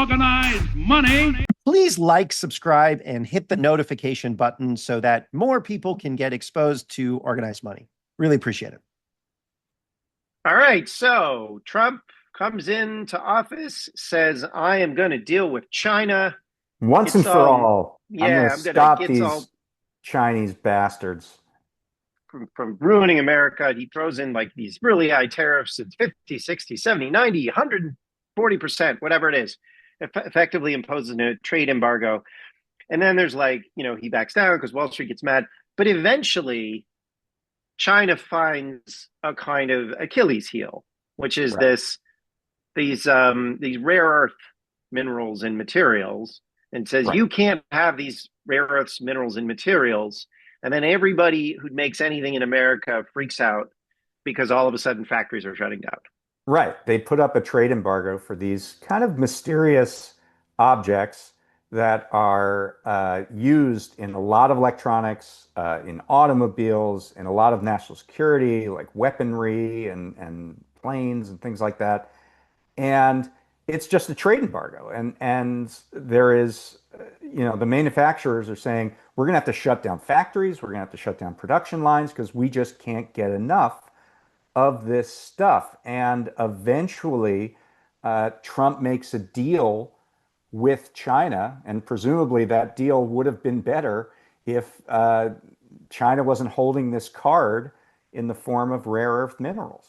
Organized money. Please like, subscribe, and hit the notification button so that more people can get exposed to organized money. Really appreciate it. All right, so Trump comes into office, says, I am going to deal with China. Once and for all. Yeah, I'm going to stop these Chinese bastards from ruining America. He throws in like these really high tariffs at 50, 60, 70, 90, 140%, whatever it is, effectively imposes a trade embargo. And then there's like, he backs down because Wall Street gets mad. But eventually, China finds a kind of Achilles heel, which is these rare earth minerals and materials, and says you can't have these rare earths, minerals, and materials. And then everybody who makes anything in America freaks out because all of a sudden factories are shutting down. Right. They put up a trade embargo for these kind of mysterious objects that are used in a lot of electronics, in automobiles, in a lot of national security, like weaponry and planes and things like that. And it's just a trade embargo. And there is, the manufacturers are saying, we're going to have to shut down factories. We're going to have to shut down production lines because we just can't get enough of this stuff. And eventually, Trump makes a deal with China, and presumably that deal would have been better if China wasn't holding this card in the form of rare earth minerals.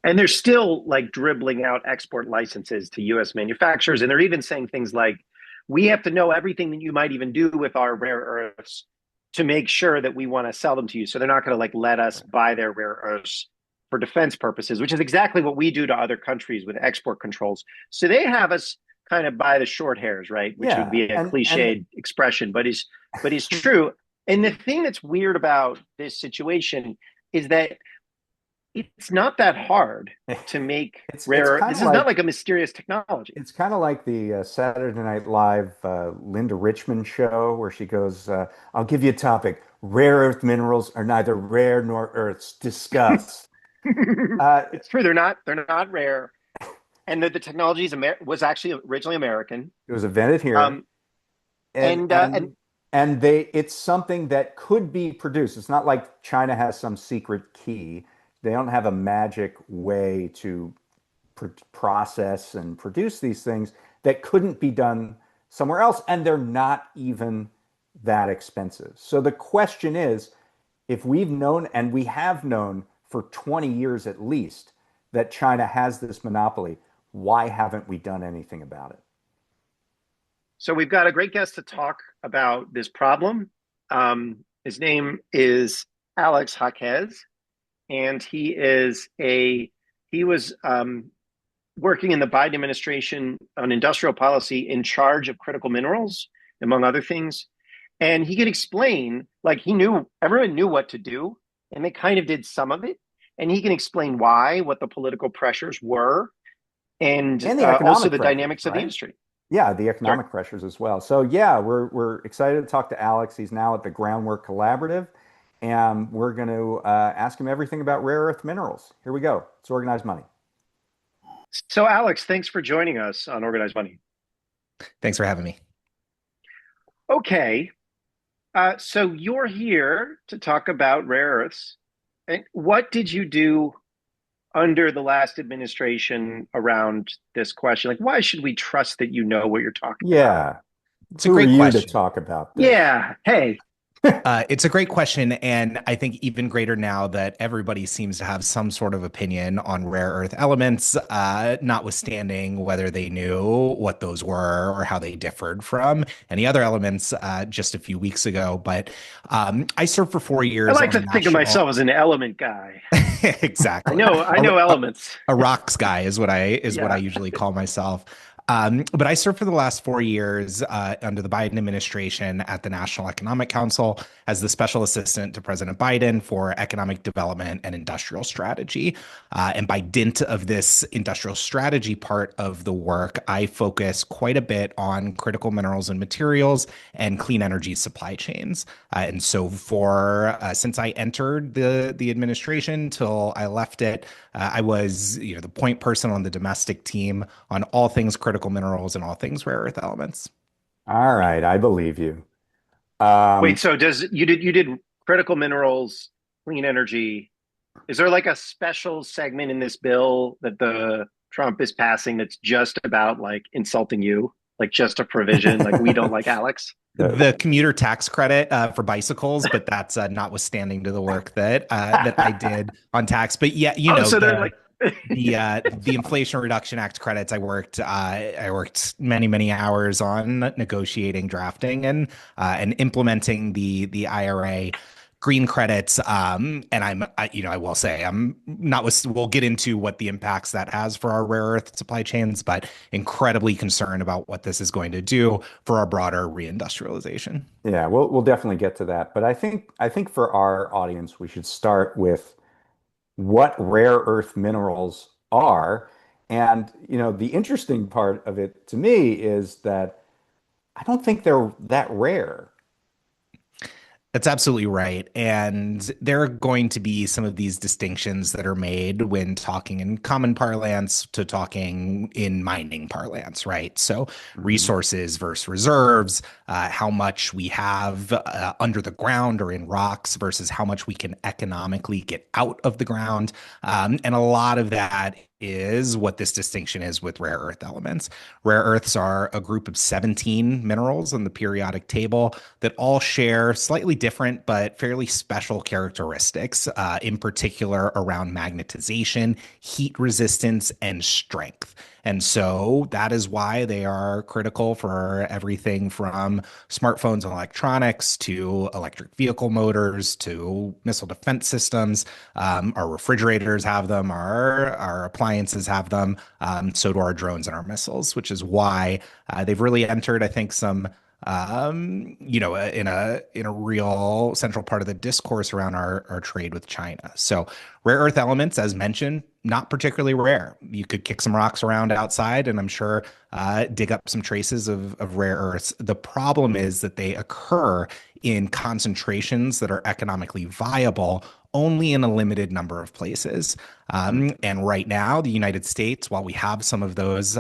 And they're still like dribbling out export licenses to U.S. manufacturers. And they're even saying things like, we have to know everything that you might even do with our rare earths to make sure that we want to sell them to you. So they're not going to like let us buy their rare earths for defense purposes, which is exactly what we do to other countries with export controls. So they have us kind of by the short hairs, right? Which would be a cliched expression, but is true. And the thing that's weird about this situation is that it's not that hard to make rare. This is not like a mysterious technology. It's kind of like the Saturday Night Live Linda Richmond show where she goes, I'll give you a topic. Rare earth minerals are neither rare nor earths. Discuss. It's true. They're not rare. And the technology was actually originally American. It was invented here. It's something that could be produced. It's not like China has some secret key. They don't have a magic way to process and produce these things that couldn't be done somewhere else. And they're not even that expensive. So the question is, if we've known, and we have known for 20 years at least, that China has this monopoly, why haven't we done anything about it? So we've got a great guest to talk about this problem. His name is Alex Jacquez, and he was working in the Biden administration on industrial policy in charge of critical minerals, among other things. And he could explain, like everyone knew what to do, and they kind of did some of it. And he can explain why, what the political pressures were, and also the dynamics of the industry. Yeah, the economic pressures as well. So yeah, we're excited to talk to Alex. He's now at the Groundwork Collaborative, and we're going to ask him everything about rare earth minerals. Here we go. It's Organized Money. So Alex, thanks for joining us on Organized Money. Thanks for having me. Okay, so you're here to talk about rare earths. And what did you do under the last administration around this question? Like, why should we trust that you know what you're talking about? Yeah. It's a great question to talk about this? Yeah. Hey. It's a great question, and I think even greater now that everybody seems to have some sort of opinion on rare earth elements, notwithstanding whether they knew what those were or how they differed from any other elements just a few weeks ago. But I served for 4 years. I like to think of myself as an element guy. Exactly. I know elements. A rocks guy is what I usually call myself. But I served for the last 4 years under the Biden administration at the National Economic Council as the special assistant to President Biden for economic development and industrial strategy. And by dint of this industrial strategy part of the work, I focus quite a bit on critical minerals and materials and clean energy supply chains. And so since I entered the administration till I left it, I was the point person on the domestic team on all things critical critical minerals and all things rare earth elements. All right, I believe you. Wait, so you did critical minerals, clean energy. Is there like a special segment in this bill that the Trump is passing that's just about like insulting you, like just a provision, like we don't like Alex? The commuter tax credit for bicycles, but that's notwithstanding to the work that I did on tax. But yeah, Oh, so they're like the Inflation Reduction Act credits. I worked many hours on negotiating, drafting, and implementing the IRA green credits. And I will say I'm not. We'll get into what the impacts that has for our rare earth supply chains, but incredibly concerned about what this is going to do for our broader reindustrialization. Yeah, we'll definitely get to that. But I think for our audience, we should start with what rare earth minerals are. And, the interesting part of it to me is that I don't think they're that rare. That's absolutely right. And there are going to be some of these distinctions that are made when talking in common parlance to talking in mining parlance, right? So Mhm. resources versus reserves, how much we have under the ground or in rocks versus how much we can economically get out of the ground. And a lot of that is what this distinction is with rare earth elements. Rare earths are a group of 17 minerals on the periodic table that all share slightly different but fairly special characteristics, in particular around magnetization, heat resistance, and strength. And so that is why they are critical for everything from smartphones and electronics to electric vehicle motors to missile defense systems. Our refrigerators have them, our appliances have them. So do our drones and our missiles, which is why they've really entered, I think, some in a real central part of the discourse around our trade with China. So rare earth elements, as mentioned, not particularly rare. You could kick some rocks around outside, and I'm sure dig up some traces of rare earths. The problem is that they occur in concentrations that are economically viable only in a limited number of places. And right now, the United States, while we have some of those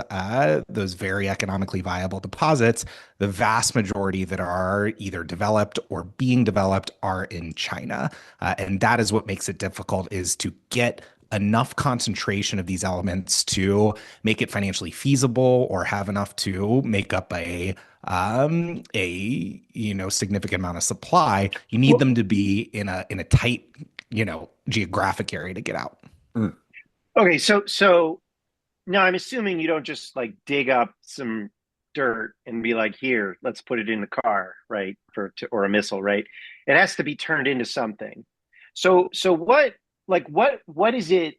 very economically viable deposits, the vast majority that are either developed or being developed are in China. And that is what makes it difficult, is to get enough concentration of these elements to make it financially feasible or have enough to make up a significant amount of supply. You need them to be in a tight geographic area to get out. Mm. okay, so now I'm assuming you don't just like dig up some dirt and be like, here, let's put it in the car, right? Or a missile, right? It has to be turned into something. So what is it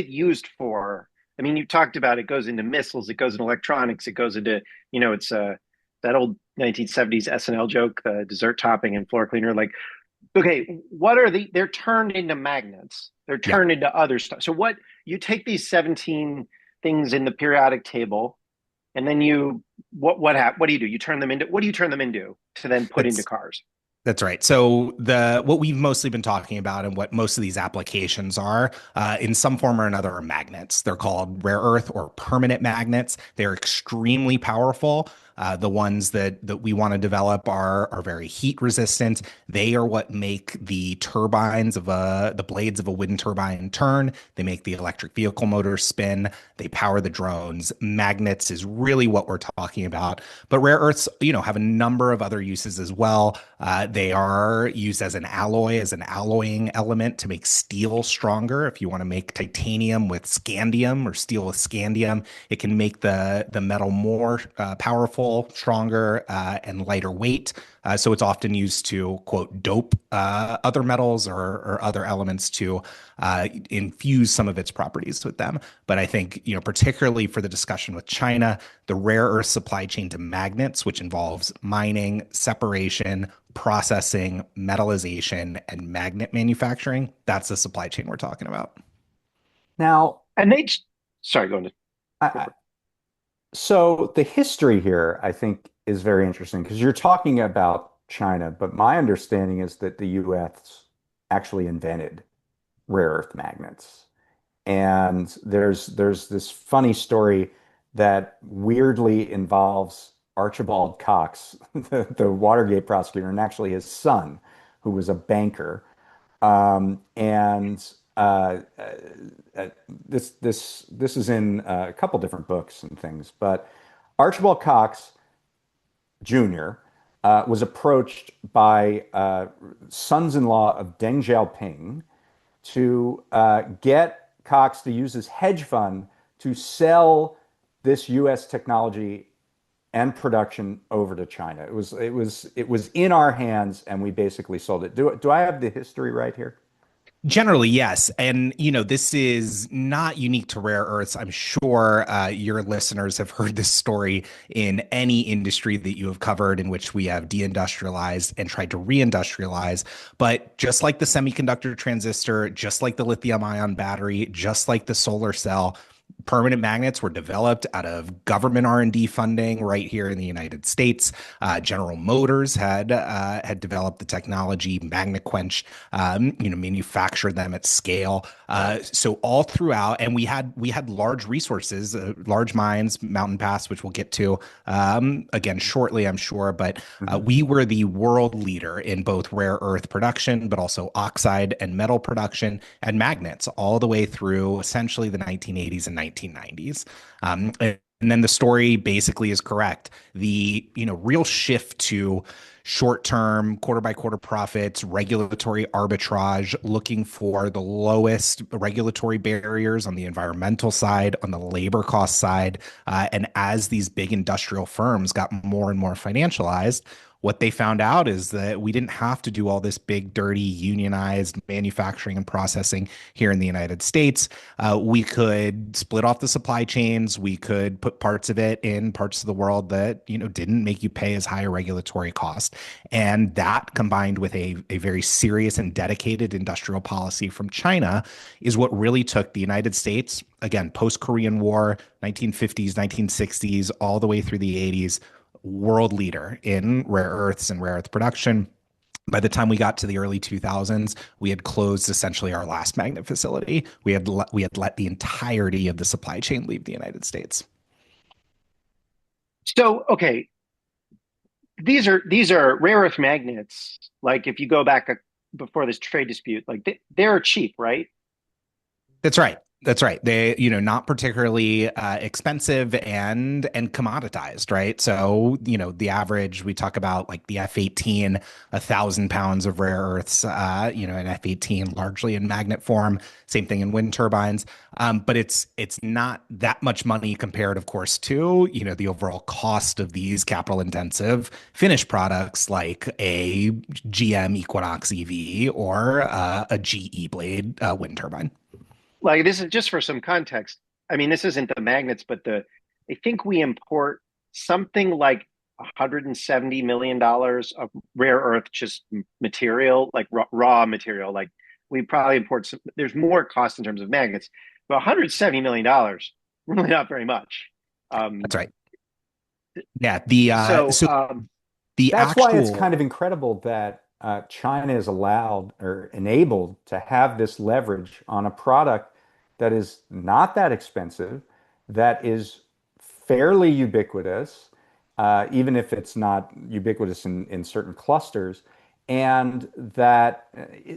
used for? I mean, you talked about it goes into missiles, it goes in electronics, it goes into, it's that old 1970s SNL joke, the dessert topping and floor cleaner. Like, okay, they're turned into magnets. They're Yeah. turned into other stuff. So you take these 17 things in the periodic table, and then what do you do? You turn them into, what do you turn them into to then put into That's cars? That's right. So what we've mostly been talking about and what most of these applications are, in some form or another, are magnets. They're called rare earth or permanent magnets. They're extremely powerful. The ones that we want to develop are very heat resistant. They are what make the turbines of the blades of a wind turbine turn. They make the electric vehicle motors spin. They power the drones. Magnets is really what we're talking about. But rare earths, have a number of other uses as well. They are used as an alloy, as an alloying element to make steel stronger. If you want to make titanium with scandium or steel with scandium, it can make the metal more powerful, stronger, and lighter weight. So it's often used to, quote, dope other metals or other elements to infuse some of its properties with them. But I think, particularly for the discussion with China, the rare earth supply chain to magnets, which involves mining, separation, processing, metallization, and magnet manufacturing, that's the supply chain we're talking about. Now, And sorry, go I, go I- for it. so the history here, I think, is very interesting because you're talking about China, but my understanding is that the US actually invented rare earth magnets. And there's this funny story that weirdly involves Archibald Cox, the Watergate prosecutor, and actually his son, who was a banker. And this is in a couple different books and things. But Archibald Cox Jr. Was approached by sons-in-law of Deng Xiaoping to get Cox to use his hedge fund to sell this U.S. technology and production over to China. It was in our hands, and we basically sold it. Do I have the history right here? Generally, yes. And, this is not unique to rare earths. I'm sure your listeners have heard this story in any industry that you have covered in which we have deindustrialized and tried to reindustrialize. But just like the semiconductor transistor, just like the lithium ion battery, just like the solar cell, permanent magnets were developed out of government R&D funding right here in the United States. General Motors had developed the technology, MagnaQuench, manufactured them at scale. So all throughout, and we had large resources, large mines, Mountain Pass, which we'll get to again shortly, I'm sure. But we were the world leader in both rare earth production, but also oxide and metal production and magnets all the way through essentially the 1980s and 1990s. And then the story basically is correct. The real shift to short-term, quarter-by-quarter profits, regulatory arbitrage, looking for the lowest regulatory barriers on the environmental side, on the labor cost side. And as these big industrial firms got more and more financialized, what they found out is that we didn't have to do all this big, dirty, unionized manufacturing and processing here in the United States. We could split off the supply chains. We could put parts of it in parts of the world that, didn't make you pay as high a regulatory cost. And that, combined with a very serious and dedicated industrial policy from China, is what really took the United States, again, post-Korean War, 1950s, 1960s, all the way through the 80s, world leader in rare earths and rare earth production. By the time we got to the early 2000s, we had closed essentially our last magnet facility. We had let the entirety of the supply chain leave the United States. So, okay, these are rare earth magnets. Like if you go back before this trade dispute, like they're cheap, right? That's right. That's right. They, not particularly expensive and commoditized, right? So, the average, we talk about like the F-18, 1,000 pounds of rare earths, an F-18 largely in magnet form, same thing in wind turbines. But it's not that much money compared, of course, to, the overall cost of these capital intensive finished products like a GM Equinox EV or a GE Blade wind turbine. Like this is just for some context. I mean, this isn't the magnets, but I think we import something like $170 million of rare earth just material, like raw material. Like we probably import there's more cost in terms of magnets, but $170 million, really not very much. That's right. Yeah. That's why it's kind of incredible that China is allowed or enabled to have this leverage on a product that is not that expensive, that is fairly ubiquitous, even if it's not ubiquitous in certain clusters. And that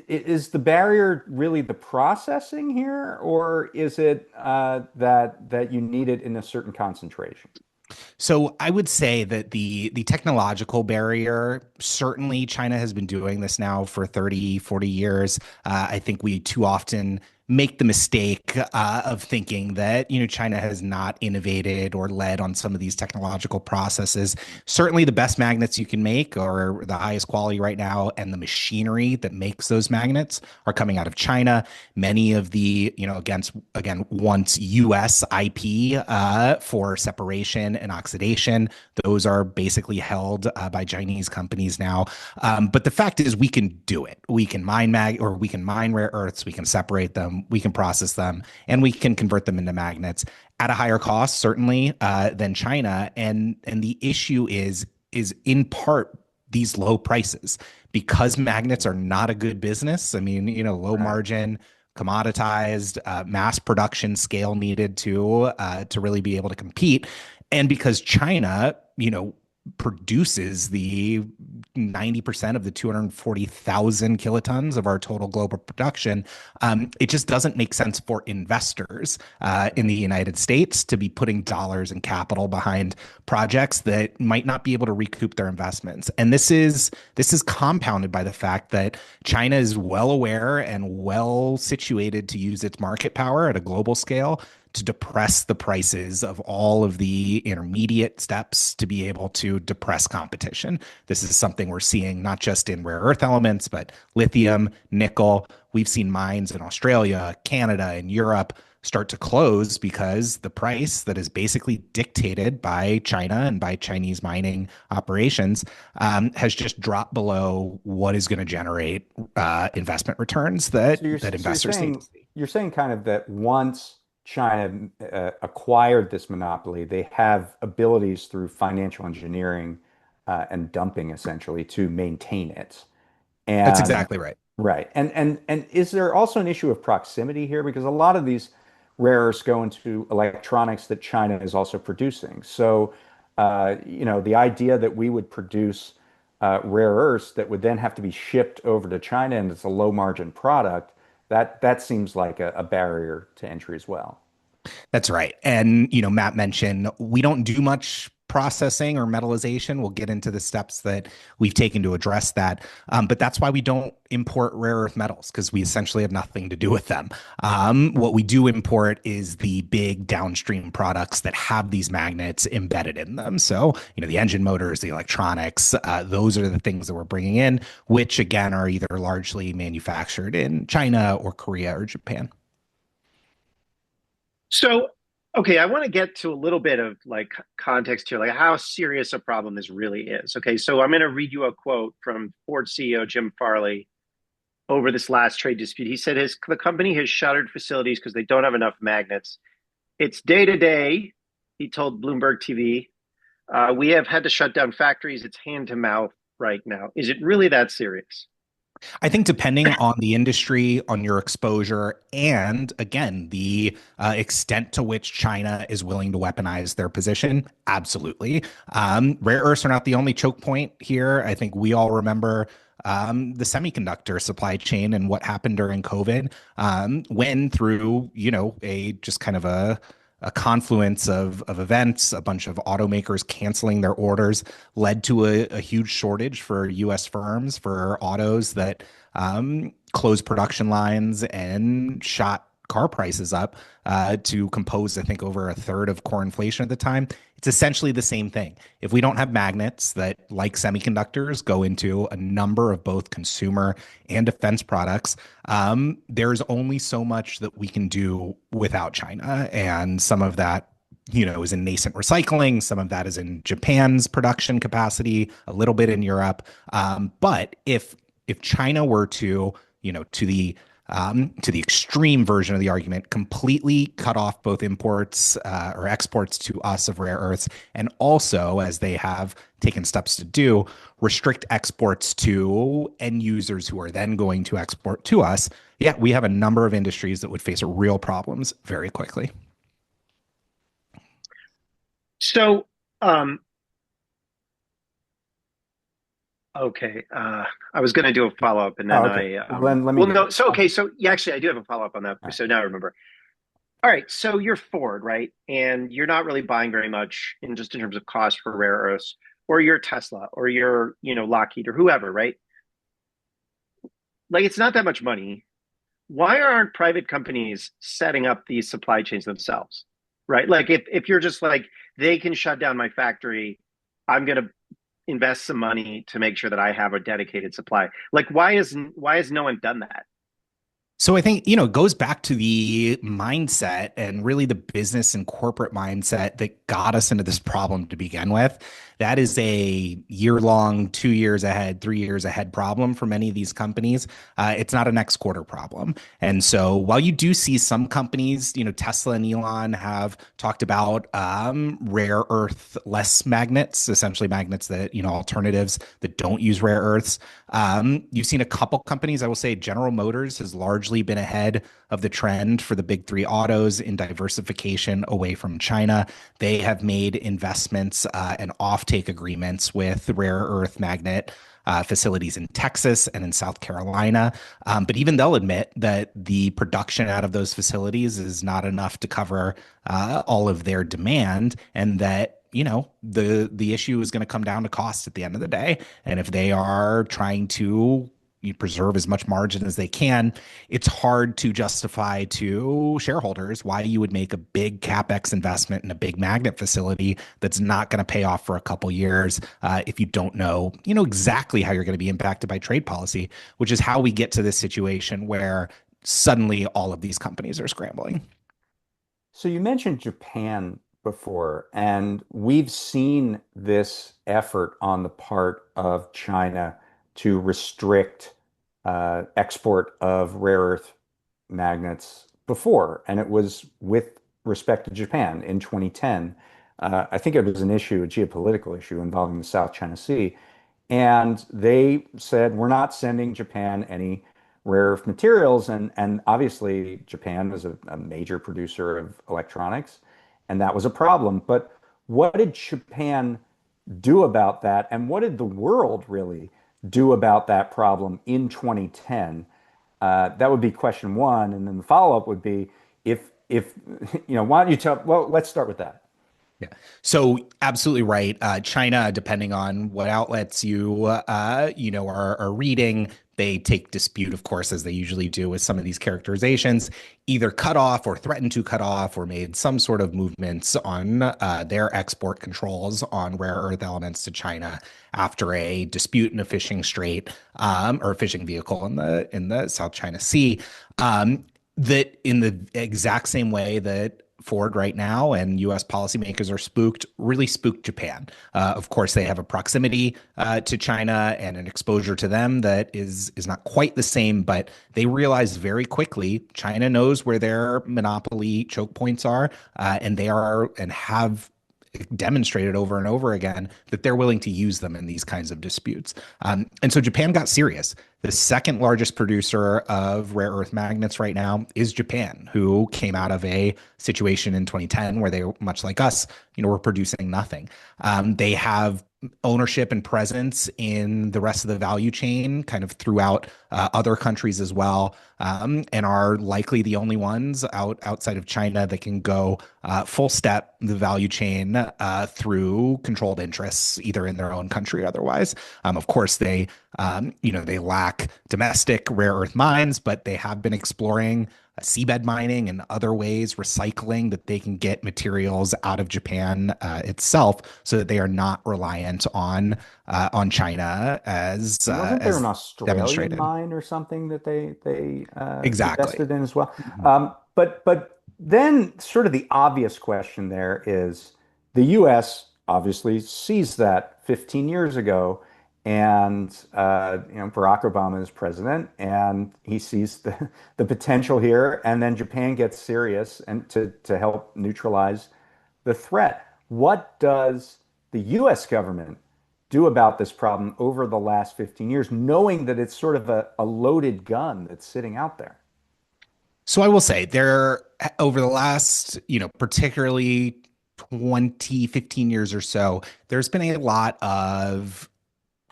is the barrier really the processing here, or is it that you need it in a certain concentration? So I would say that the technological barrier, certainly China has been doing this now for 30, 40 years. I think we too often make the mistake of thinking that, China has not innovated or led on some of these technological processes. Certainly the best magnets you can make are the highest quality right now, and the machinery that makes those magnets are coming out of China. Many of the, again, once US IP for separation and oxidation, those are basically held by Chinese companies now. But the fact is we can do it. We can mine we can mine rare earths, we can separate them, we can process them, and we can convert them into magnets at a higher cost, certainly, than China. And the issue is in part these low prices, because magnets are not a good business. I mean, low margin, commoditized, mass production scale needed to really be able to compete. And because China, produces the 90% of the 240,000 kilotons of our total global production, it just doesn't make sense for investors in the United States to be putting dollars and capital behind projects that might not be able to recoup their investments. And this is compounded by the fact that China is well aware and well situated to use its market power at a global scale to depress the prices of all of the intermediate steps to be able to depress competition. This is something we're seeing not just in rare earth elements, but lithium, nickel. We've seen mines in Australia, Canada, and Europe start to close because the price that is basically dictated by China and by Chinese mining operations has just dropped below what is going to generate investment returns that investors need to see. You're saying kind of that once China acquired this monopoly, they have abilities through financial engineering and dumping essentially to maintain it. And that's exactly right. Right. And is there also an issue of proximity here? Because a lot of these rare earths go into electronics that China is also producing. So, the idea that we would produce rare earths that would then have to be shipped over to China and it's a low margin product, that seems like a barrier to entry as well. That's right. And, Matt mentioned we don't do much processing or metallization. We'll get into the steps that we've taken to address that. But that's why we don't import rare earth metals, because we essentially have nothing to do with them. What we do import is the big downstream products that have these magnets embedded in them. So, the engine motors, the electronics, those are the things that we're bringing in, which again are either largely manufactured in China or Korea or Japan. So, okay, I want to get to a little bit of context here, like how serious a problem this really is. Okay, so I'm going to read you a quote from Ford CEO Jim Farley over this last trade dispute. He said the company has shuttered facilities because they don't have enough magnets. It's day to day, he told Bloomberg TV. We have had to shut down factories. It's hand to mouth right now. Is it really that serious? I think depending on the industry, on your exposure, and again, the extent to which China is willing to weaponize their position, absolutely. Rare earths are not the only choke point here. I think we all remember the semiconductor supply chain and what happened during COVID, when through, a just kind of a confluence of events, a bunch of automakers canceling their orders led to a huge shortage for U.S. firms for autos that closed production lines and shot car prices up to compose, I think, over a third of core inflation at the time. It's essentially the same thing. If we don't have magnets that, like semiconductors, go into a number of both consumer and defense products, there's only so much that we can do without China. And some of that, is in nascent recycling. Some of that is in Japan's production capacity, a little bit in Europe. But if China were to the extreme version of the argument, completely cut off both imports or exports to us of rare earths, and also, as they have taken steps to do, restrict exports to end users who are then going to export to us, we have a number of industries that would face real problems very quickly. So, okay. I was going to do a follow-up and then okay. Actually, I do have a follow-up on that. Right. So now I remember. All right. So you're Ford, right? And you're not really buying very much in terms of cost for rare earths, or you're Tesla, or you're, Lockheed or whoever, right? Like, it's not that much money. Why aren't private companies setting up these supply chains themselves, right? Like, if you're just like, they can shut down my factory, I'm going to invest some money to make sure that I have a dedicated supply. Like, why has no one done that? So I think, it goes back to the mindset and really the business and corporate mindset that got us into this problem to begin with. That is a year-long, 2 years ahead, 3 years ahead problem for many of these companies. It's not a next quarter problem. And so while you do see some companies, Tesla and Elon have talked about rare earth less magnets, essentially magnets that, alternatives that don't use rare earths. You've seen a couple companies, I will say General Motors has largely largely been ahead of the trend for the big three autos in diversification away from China. They have made investments and offtake agreements with rare earth magnet facilities in Texas and in South Carolina. But even they'll admit that the production out of those facilities is not enough to cover all of their demand, and that the issue is going to come down to cost at the end of the day. And if they are trying to preserve as much margin as they can, it's hard to justify to shareholders why you would make a big capex investment in a big magnet facility that's not going to pay off for a couple years if you don't know exactly how you're going to be impacted by trade policy, which is how we get to this situation where suddenly all of these companies are scrambling. So you mentioned Japan before, and we've seen this effort on the part of China to restrict export of rare earth magnets before, and it was with respect to Japan in 2010. I think it was a geopolitical issue involving the South China Sea, and they said, we're not sending Japan any rare earth materials, and obviously Japan is a major producer of electronics, and that was a problem. But what did Japan do about that, and what did the world really do about that problem in 2010? That would be question one, and then the follow-up would be, if why don't you tell? Well, let's start with that. Yeah. So absolutely right. China, depending on what outlets you are reading, they take dispute, of course, as they usually do with some of these characterizations, either cut off or threatened to cut off or made some sort of movements on their export controls on rare earth elements to China after a dispute in a fishing strait or a fishing vehicle in the South China Sea. That in the exact same way that Ford right now and U.S. policymakers are really spooked Japan. Of course, they have a proximity to China and an exposure to them that is not quite the same, but they realize very quickly China knows where their monopoly choke points are, and they are and have demonstrated over and over again that they're willing to use them in these kinds of disputes. And so Japan got serious. The second largest producer of rare earth magnets right now is Japan, who came out of a situation in 2010 where they, much like us, were producing nothing. They have ownership and presence in the rest of the value chain, kind of throughout other countries as well, and are likely the only ones outside of China that can go full step the value chain through controlled interests, either in their own country or otherwise. Of course, they lack domestic rare earth mines, but they have been exploring seabed mining and other ways, recycling, that they can get materials out of Japan itself, so that they are not reliant on China as wasn't there as an Australian demonstrated. mine or something that they Exactly. invested in as well? But then sort of the obvious question there is, the U.S. obviously sees that 15 years ago. And Barack Obama is president, and he sees the potential here. And then Japan gets serious and to help neutralize the threat. What does the U.S. government do about this problem over the last 15 years, knowing that it's sort of a loaded gun that's sitting out there? So I will say over the last, particularly 15 years or so, there's been a lot of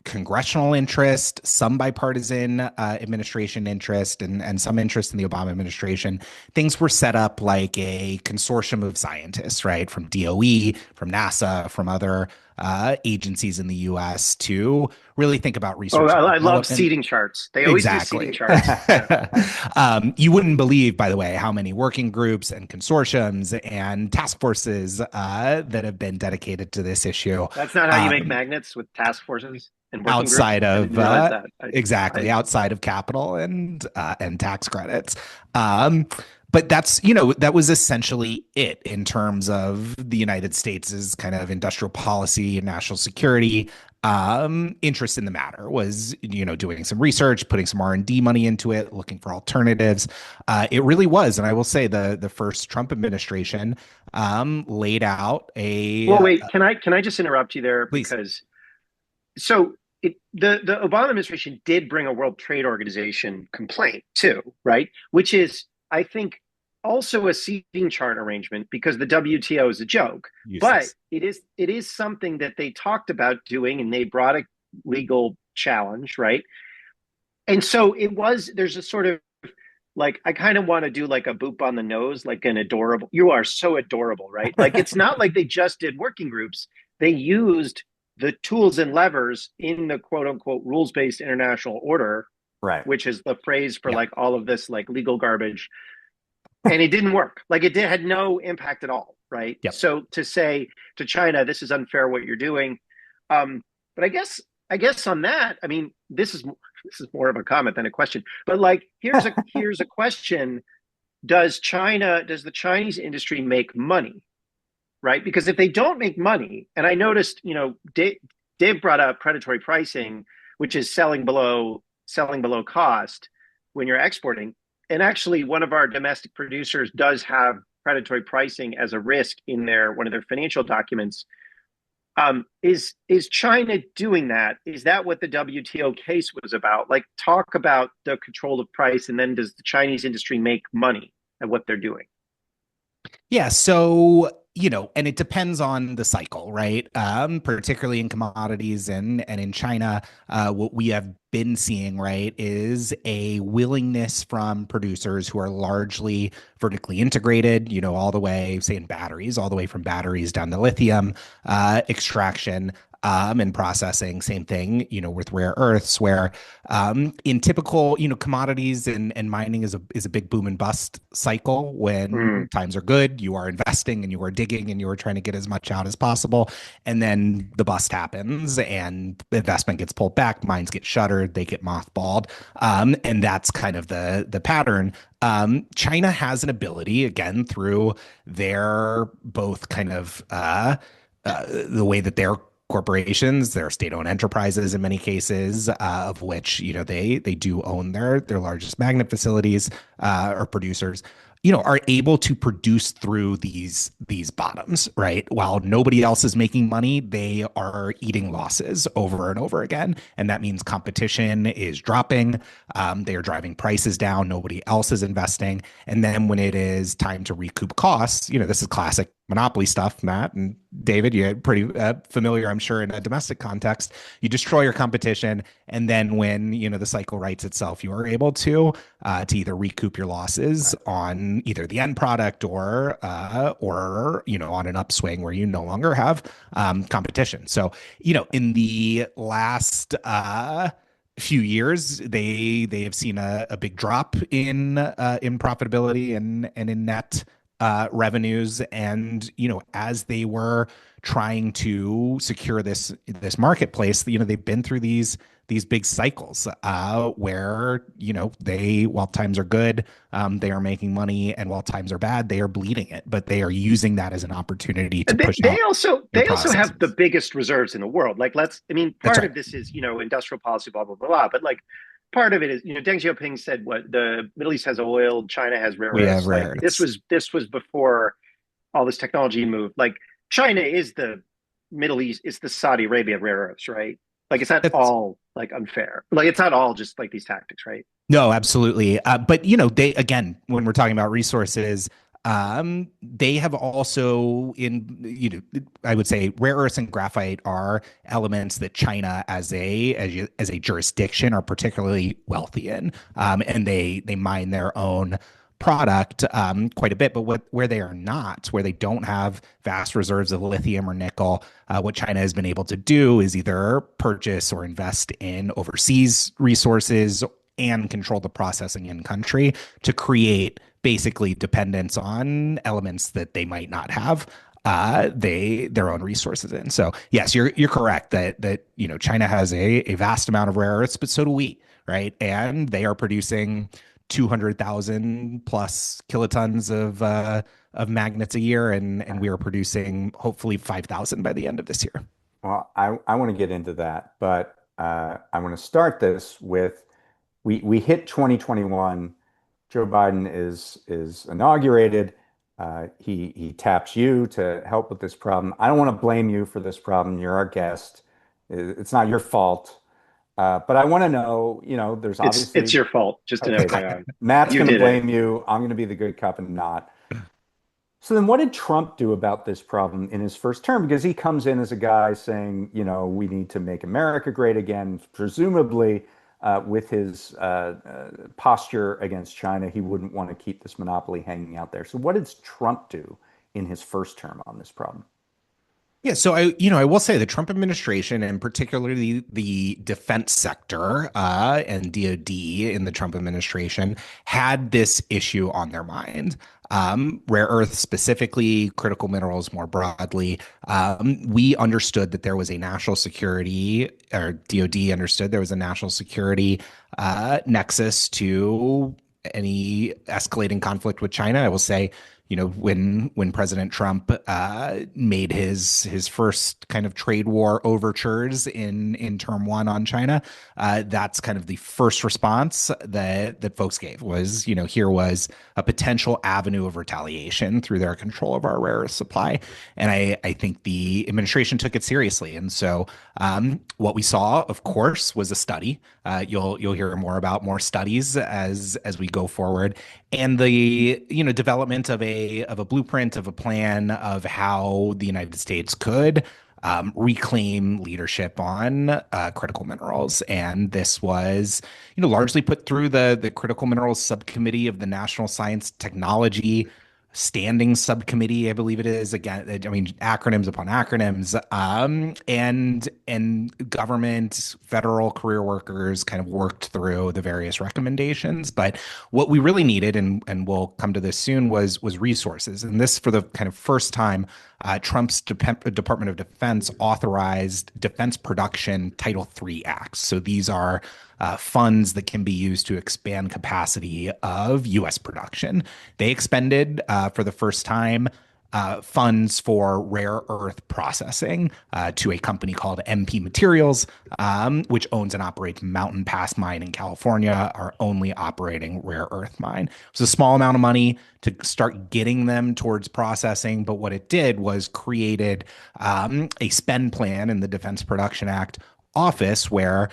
congressional interest, some bipartisan administration interest, and some interest in the Obama administration. Things were set up like a consortium of scientists, right, from DOE, from NASA, from other agencies in the U.S. to really think about research. I love seating charts. They always do seating charts. You wouldn't believe, by the way, how many working groups and consortiums and task forces that have been dedicated to this issue. That's not how you make magnets, with task forces and working outside groups. Of outside of capital and tax credits. But that was essentially it in terms of the United States' kind of industrial policy and national security interest in the matter. Was doing some research, putting some R&D money into it, looking for alternatives. It really was, and I will say the first Trump administration laid out a. Well, wait, can I just interrupt you there? Please. Because so the Obama administration did bring a World Trade Organization complaint too, right? Which is, I think, also a seating chart arrangement because the WTO is a joke. Useless. But it is something that they talked about doing, and they brought a legal challenge, right? And so there's a sort of like, I kind of want to do like a boop on the nose, like an adorable, you are so adorable, right? Like, it's not like they just did working groups. They used the tools and levers in the quote unquote rules based international order, Right. which is the phrase for Yep. like all of this like legal garbage. And it didn't work. Like, had no impact at all, right? Yep. So to say to China, this is unfair what you're doing. But I guess on that, I mean, this is more of a comment than a question. But like, here's a question: does the Chinese industry make money, right? Because if they don't make money, and I noticed, Dave brought up predatory pricing, which is selling below cost when you're exporting. And actually, one of our domestic producers does have predatory pricing as a risk in one of their financial documents. Is China doing that? Is that what the WTO case was about? Like, talk about the control of price, and then does the Chinese industry make money at what they're doing? Yeah. So, and it depends on the cycle, right? Particularly in commodities and in China, what we have been seeing, right, is a willingness from producers who are largely vertically integrated, all the way, say in batteries, all the way from batteries down to lithium extraction. And processing, same thing, with rare earths, where in typical, commodities and mining is a big boom and bust cycle. When times are good, you are investing and you are digging and you are trying to get as much out as possible. And then the bust happens and investment gets pulled back, mines get shuttered, they get mothballed. And that's kind of the pattern. China has an ability, again, through their both kind of the way that they're corporations, they're state-owned enterprises in many cases, of which they do own their largest magnet facilities or producers, are able to produce through these bottoms, right? While nobody else is making money, they are eating losses over and over again, and that means competition is dropping. They are driving prices down. Nobody else is investing, and then when it is time to recoup costs, this is classic monopoly stuff, Matt and David, you're pretty familiar, I'm sure, in a domestic context. You destroy your competition, and then when the cycle rights itself, you are able to either recoup your losses on either the end product or on an upswing where you no longer have competition. So in the last few years, they have seen a big drop in profitability and in net revenues, and as they were trying to secure this marketplace, they've been through these big cycles where they, while times are good, they are making money, and while times are bad, they are bleeding it, but they are using that as an opportunity to push out. They also have the biggest reserves in the world. Like, part of this is industrial policy, blah blah blah, but like, part of it is, Deng Xiaoping said, what the Middle East has oil, China has rare earths. We have rare earths. This was before all this technology moved. Like, China is the Middle East, it's the Saudi Arabia of rare earths, right? Like, it's not all like unfair. Like, it's not all just like these tactics, right? No, absolutely. But they, again, when we're talking about resources, they have also I would say rare earths and graphite are elements that China as a jurisdiction are particularly wealthy in, and they mine their own product quite a bit. But where they are not, where they don't have vast reserves of lithium or nickel, what China has been able to do is either purchase or invest in overseas resources and control the processing in country to create basically dependence on elements that they might not have their own resources in. So yes, you're correct that China has a vast amount of rare earths, but so do we, right? And they are producing 200,000 plus kilotons of magnets a year, and we are producing hopefully 5,000 by the end of this year. Well, I want to get into that, but I want to start this with we hit 2021. Joe Biden is inaugurated. He taps you to help with this problem. I don't want to blame you for this problem. You're our guest. It's not your fault. But I want to know, there's obviously It's your fault, just an okay. FYI. Matt's You going to did it. blame you. I'm going to be the good cop and not. So then what did Trump do about this problem in his first term? Because he comes in as a guy saying, we need to make America great again. Presumably, with his posture against China, he wouldn't want to keep this monopoly hanging out there. So what did Trump do in his first term on this problem? Yeah, so I will say the Trump administration, and particularly the defense sector and DoD in the Trump administration, had this issue on their mind. Rare earth specifically, critical minerals more broadly. We understood that there was a national security, or DoD understood there was a national security nexus to any escalating conflict with China. I will say, when President Trump made his first kind of trade war overtures in term one on China, that's kind of the first response that folks gave was, here was a potential avenue of retaliation through their control of our rare earth supply. And I think the administration took it seriously. And so what we saw, of course, was a study. You'll hear more studies as we go forward, and the development of a blueprint, of a plan of how the United States could reclaim leadership on critical minerals. And this was largely put through the critical minerals subcommittee of the National Science Technology Standing Subcommittee, I believe it is. Again, I mean, acronyms upon acronyms, and government, federal career workers kind of worked through the various recommendations. But what we really needed, and we'll come to this soon, was resources. And this, for the kind of first time, Trump's Department of Defense authorized Defense Production Title III acts. So these are funds that can be used to expand capacity of U.S. production. They expended, for the first time, funds for rare earth processing to a company called MP Materials, which owns and operates Mountain Pass Mine in California, our only operating rare earth mine. It was a small amount of money to start getting them towards processing, but what it did was created a spend plan in the Defense Production Act office where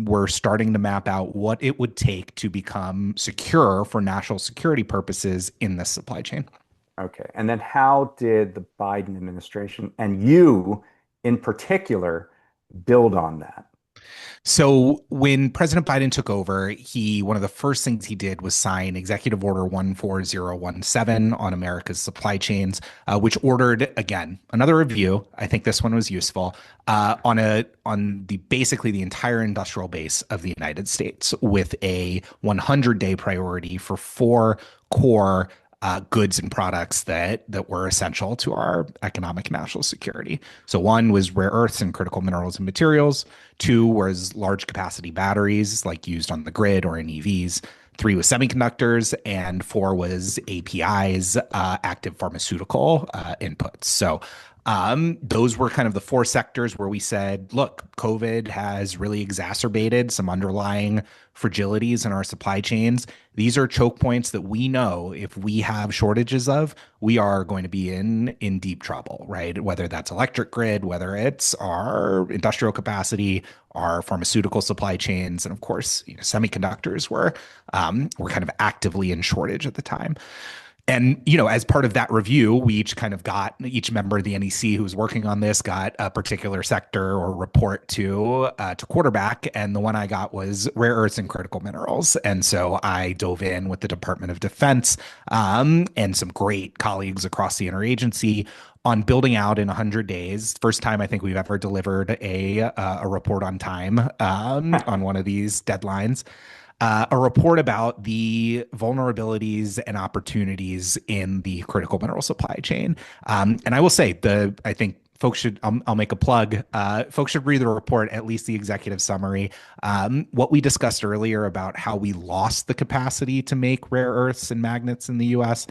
were starting to map out what it would take to become secure for national security purposes in this supply chain. Okay. And then how did the Biden administration and you in particular build on that? So when President Biden took over, one of the first things he did was sign Executive Order 14017 on America's supply chains, which ordered, again, another review. I think this one was useful on basically the entire industrial base of the United States, with a 100-day priority for 4 core goods and products that were essential to our economic and national security. So 1 was rare earths and critical minerals and materials. 2 was large capacity batteries, like used on the grid or in EVs. 3 was semiconductors, and 4 was APIs, active pharmaceutical inputs. So those were kind of the 4 sectors where we said, look, COVID has really exacerbated some underlying fragilities in our supply chains. These are choke points that we know if we have shortages of, we are going to be in deep trouble, right? Whether that's electric grid, whether it's our industrial capacity, our pharmaceutical supply chains, and of course, semiconductors were kind of actively in shortage at the time. And, as part of that review, we each member of the NEC who was working on this got a particular sector or report to quarterback. And the one I got was rare earths and critical minerals. And so I dove in with the Department of Defense and some great colleagues across the interagency on building out in 100 days. First time I think we've ever delivered a report on time on one of these deadlines. A report about the vulnerabilities and opportunities in the critical mineral supply chain. And I will say, I think folks should, I'll make a plug, folks should read the report, at least the executive summary. What we discussed earlier about how we lost the capacity to make rare earths and magnets in the US,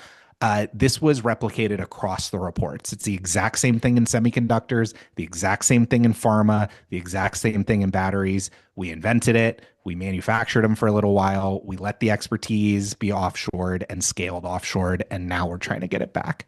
this was replicated across the reports. It's the exact same thing in semiconductors, the exact same thing in pharma, the exact same thing in batteries. We invented it. We manufactured them for a little while. We let the expertise be offshored and scaled offshored, and now we're trying to get it back.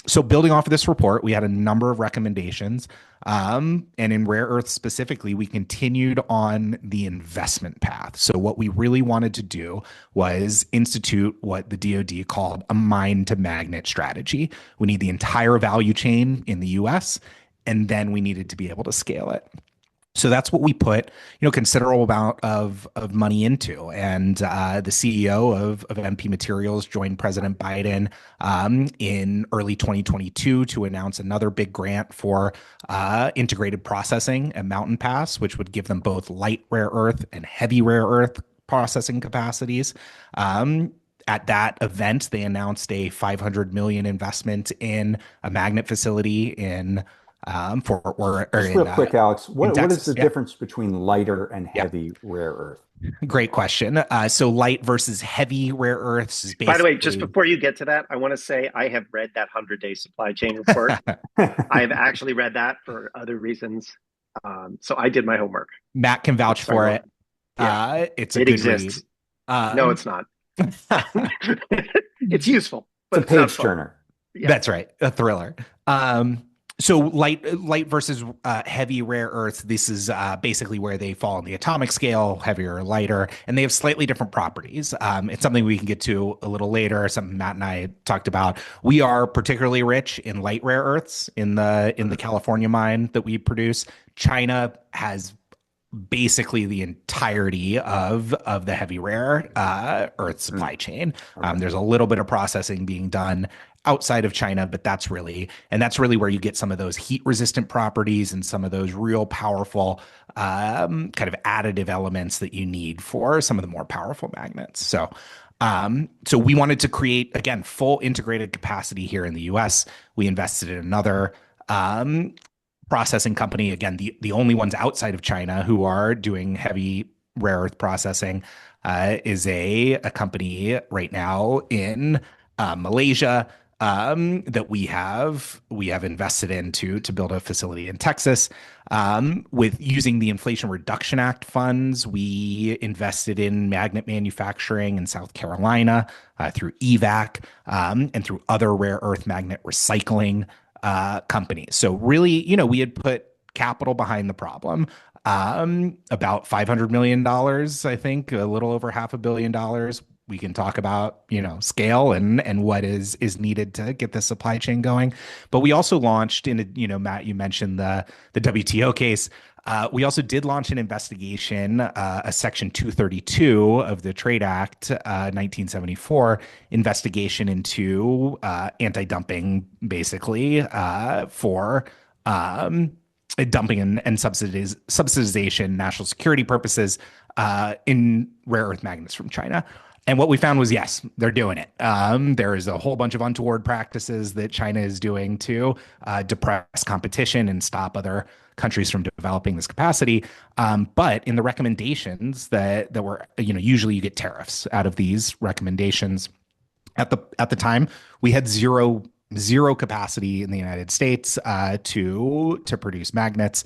So building off of this report, we had a number of recommendations. And in rare earth specifically, we continued on the investment path. So what we really wanted to do was institute what the DoD called a mine to magnet strategy. We need the entire value chain in the US, and then we needed to be able to scale it. So that's what we put, considerable amount of money into. And the CEO of MP Materials joined President Biden in early 2022 to announce another big grant for integrated processing at Mountain Pass, which would give them both light rare earth and heavy rare earth processing capacities. At that event, they announced a $500 million investment in a magnet facility in Fort Worth. Just real quick, Alex, what is the Yeah. difference between lighter and heavy rare earth? Great question. So light versus heavy rare earths is basically... By the way, just before you get to that, I want to say I have read that 100-day supply chain report. I have actually read that for other reasons. So I did my homework. Matt can vouch for it. Yeah. It's a It good exists. read. No, it's not. It's useful, but It's a page turner. Yeah. That's right. A thriller. So light versus heavy rare earths, this is basically where they fall on the atomic scale, heavier or lighter, and they have slightly different properties. It's something we can get to a little later, something Matt and I talked about. We are particularly rich in light rare earths in the California mine that we produce. China has basically the entirety of the heavy rare earth supply chain. There's a little bit of processing being done outside of China, but that's really where you get some of those heat resistant properties and some of those real powerful kind of additive elements that you need for some of the more powerful magnets. So we wanted to create, again, full integrated capacity here in the US. We invested in another processing company, again, the only ones outside of China who are doing heavy rare earth processing, is a company right now in Malaysia that we have invested into to build a facility in Texas. With using the Inflation Reduction Act funds, we invested in magnet manufacturing in South Carolina through EVAC and through other rare earth magnet recycling companies. So really, we had put capital behind the problem. About $500 million, I think, a little over $500 million. We can talk about, scale and what is needed to get the supply chain going. But we also launched Matt, you mentioned the WTO case. We also did launch an investigation, a Section 232 of the Trade Act, 1974 investigation into anti-dumping, basically, for dumping and subsidization, national security purposes in rare earth magnets from China. And what we found was, yes, they're doing it. There is a whole bunch of untoward practices that China is doing to depress competition and stop other countries from developing this capacity. But in the recommendations that were, usually you get tariffs out of these recommendations. At the time, we had zero capacity in the United States to produce magnets.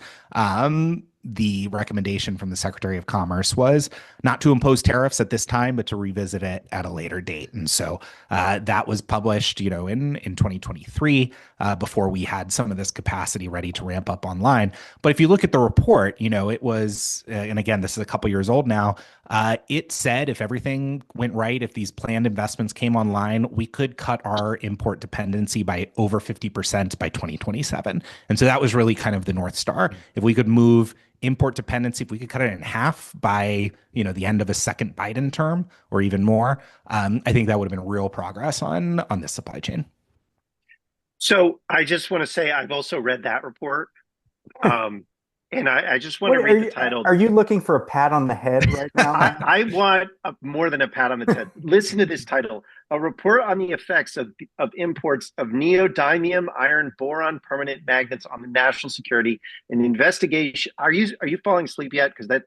The recommendation from the Secretary of Commerce was not to impose tariffs at this time, but to revisit it at a later date. And so that was published, in 2023, before we had some of this capacity ready to ramp up online. But if you look at the report, it was, and again, this is a couple years old now, it said if everything went right, if these planned investments came online, we could cut our import dependency by over 50% by 2027. And so that was really kind of the North Star. If we could move import dependency, if we could cut it in half by, the end of a second Biden term or even more, I think that would have been real progress on this supply chain. So I just want to say I've also read that report. And I just want to read the title. Are you looking for a pat on the head right now? I want more than a pat on the head. Listen to this title: A report on the effects of imports of neodymium iron boron permanent magnets on the national security. An investigation. Are you falling asleep yet? Because that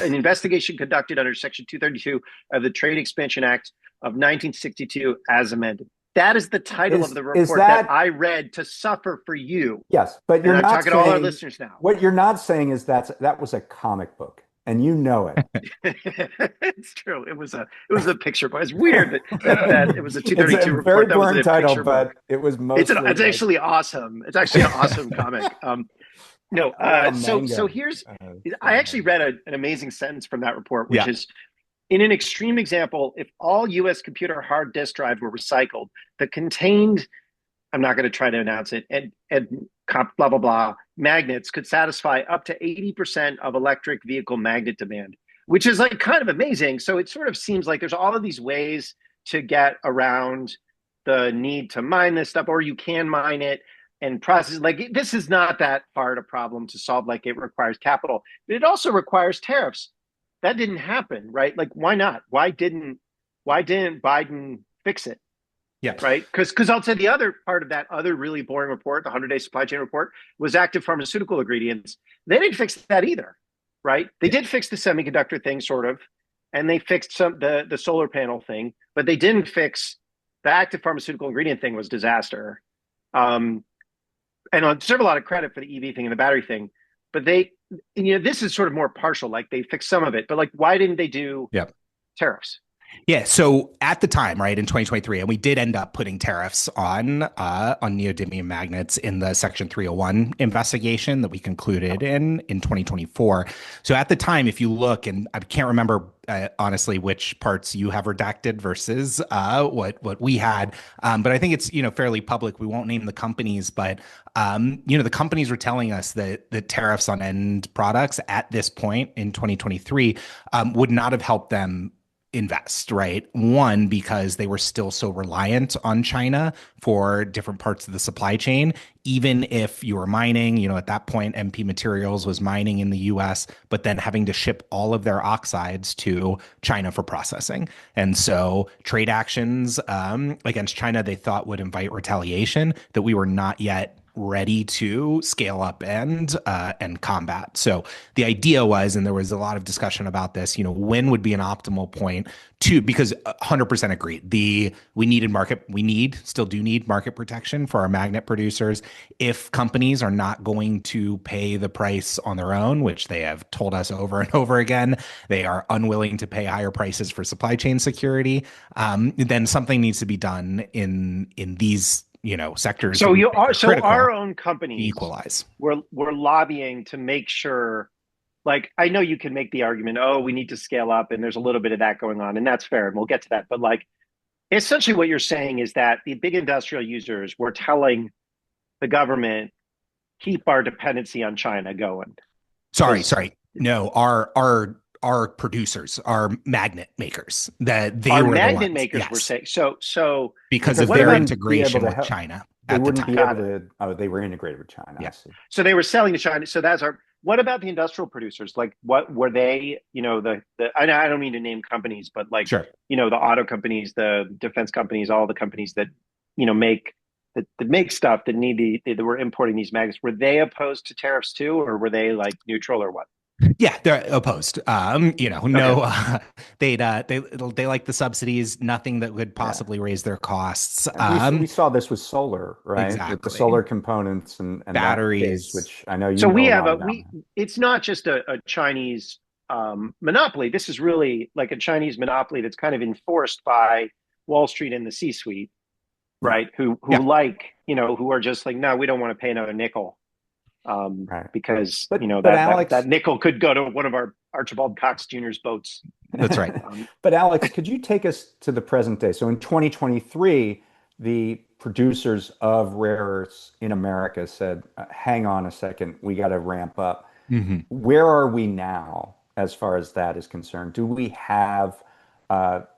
an investigation conducted under Section 232 of the Trade Expansion Act of 1962 as amended. That is the title of the report that I read to suffer for you. Yes, but you're not talking to all our listeners now. What you're not saying is that was a comic book. and you know it. It's true. It was a picture book. It's weird that it was a It's 232 a report very that was in boring a title, picture book. but it was mostly. It's actually awesome. It's actually an awesome comic. No, a so manga. here's I actually read an amazing sentence from that report, which Yeah. is, in an extreme example, if all U.S. computer hard disk drive were recycled, the contained, I'm not going to try to announce it, and blah blah blah magnets could satisfy up to 80% of electric vehicle magnet demand, which is like kind of amazing. So it sort of seems like there's all of these ways to get around the need to mine this stuff, or you can mine it and process. Like, this is not that hard a problem to solve. Like, it requires capital, but it also requires tariffs. That didn't happen, right? Like, why not? Why didn't Biden fix it? Yeah. Right. Because I'll say the other part of that other really boring report, the 100-day supply chain report, was active pharmaceutical ingredients. They didn't fix that either. Right. They did fix the semiconductor thing, sort of, and they fixed the solar panel thing, but they didn't fix the active pharmaceutical ingredient thing. Was disaster. And I deserve a lot of credit for the EV thing and the battery thing, but this is sort of more partial. Like, they fixed some of it, but like, why didn't they do tariffs? Yeah. So at the time, right, in 2023, and we did end up putting tariffs on neodymium magnets in the Section 301 investigation that we concluded in 2024. So at the time, if you look, and I can't remember honestly which parts you have redacted versus what we had, but I think it's fairly public. We won't name the companies, but the companies were telling us that the tariffs on end products at this point in 2023 would not have helped them invest, right? One, because they were still so reliant on China for different parts of the supply chain. Even if you were mining, at that point, MP Materials was mining in the US, but then having to ship all of their oxides to China for processing. And so trade actions against China, they thought would invite retaliation that we were not yet ready to scale up and combat. So the idea was, and there was a lot of discussion about this, when would be an optimal point because 100% agree. We still do need market protection for our magnet producers. If companies are not going to pay the price on their own, which they have told us over and over again, they are unwilling to pay higher prices for supply chain security, then something needs to be done in these sectors. So our own companies equalize. We're lobbying to make sure. Like, I know you can make the argument, oh, we need to scale up, and there's a little bit of that going on, and that's fair, and we'll get to that. But like, essentially, what you're saying is that the big industrial users were telling the government, keep our dependency on China going. Sorry. No, our producers, our magnet makers, that they were magnet the ones. makers Yes. were saying so because of their integration with China. They wouldn't the be time. able to. Oh, they were integrated with China. Yeah. I see. So they were selling to China. So that's our. What about the industrial producers? Like, what were they? I don't mean to name companies, but like, Sure. The auto companies, the defense companies, all the companies that make stuff that were importing these magnets. Were they opposed to tariffs too, or were they like neutral, or what? Yeah, they're opposed. No, they like the subsidies, nothing that would possibly raise their costs. We saw this with solar, right? Exactly. With the solar components and batteries, which I know you. So know we a have lot about. It's not just a Chinese monopoly. This is really like a Chinese monopoly that's kind of enforced by Wall Street and the C-suite, right? Who are just like, no, we don't want to pay another nickel. Right. Because Alex, that nickel could go to one of our Archibald Cox Jr.'s boats. That's right. But Alex, could you take us to the present day? So in 2023, the producers of rare earths in America said, hang on a second, we got to ramp up. Mm-hmm. Where are we now as far as that is concerned? Do we have